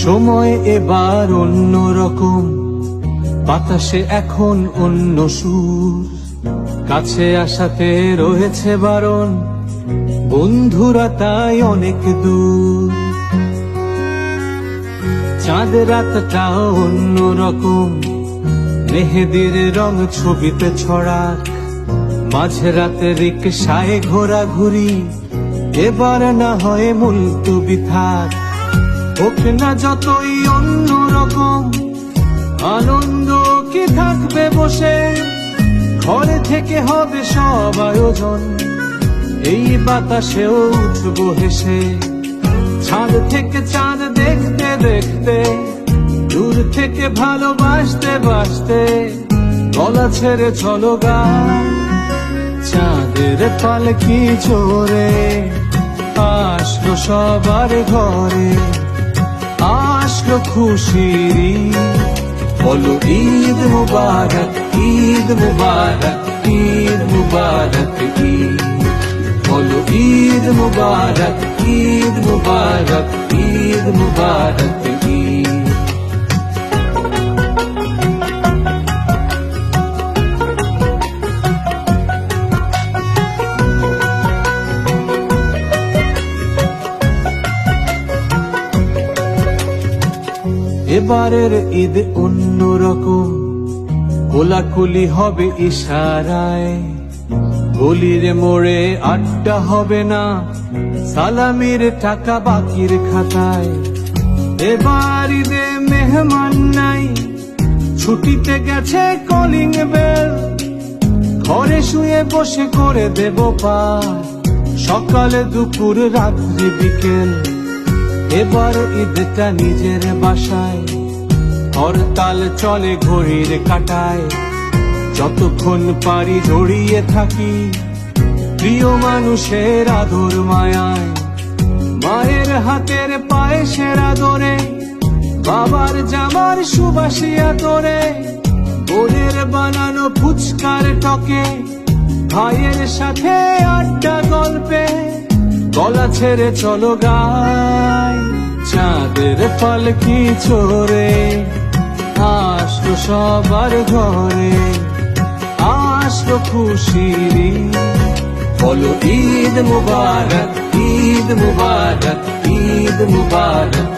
সময় এবার অন্য রকম, বাতাসে এখন অন্য সুর, কাছে আসাতে রয়েছে বারণ, বন্ধুরা তাই অনেক দূর। চাঁদ রাতটাও অন্য রকম, মেহেদির রং ছবিতে ছড়াক, মাঝে রাতে রিকশায় ঘোরাঘুরি, এবার না হয় মুলতুবি থাক। হোক না যতই অন্য রকম, আনন্দ কি থাকবে বসে, ঘরে থেকে হবে সব আয়োজন, এই বাতাসেও উঠবো হেসে। ছাদ থেকে চাঁদ দেখতে দেখতে, দূর থেকে ভালোবাসতে বাসতে, গলা ছেড়ে চলো গান। চাঁদের পালকি চড়ে আসলো সবার ঘরে, আসলো খুশির ঈদ। বলো ঈদ মুবারক, ঈদ মুবারক, ঈদ মুবারক ঈদ। বলো ঈদ মুবারক, ঈদ মুবারক, ঈদ মুবারক ঈদ। এবারের ঈদ অন্য রকম, কোলাকুলি হবে ইশারায়, গলির মোড়ে আড্ডা হবে না, সালামির টাকা বাকির খাতায়। এবার ঈদে মেহমান নাই, ছুটিতে গেছে কলিং বেল, ঘরে শুয়ে বসে করে দেব পার, সকালে দুপুর রাত্রি বিকেল। এবার ঈদটা নিজের বাসায়, হরতাল চলে ঘড়ির কাঁটায়, যতক্ষণ পারি জড়িয়ে থাকি প্রিয় মানুষের আদর মায়ায়। মায়ের হাতের পায়েসের আদরে, বাবার জামার সুবাসী আদরে, বোনের বানানো ফুচকার টকে, ভাইয়ের সাথে আড্ডা গল্পে, গলা ছেড়ে চলো গাই। চাঁদের পালকি চড়ে আসলো সবার ঘরে, আসলো খুশির ঈদ। বলো ঈদ মুবারক, ঈদ মুবারক, ঈদ মুবারক।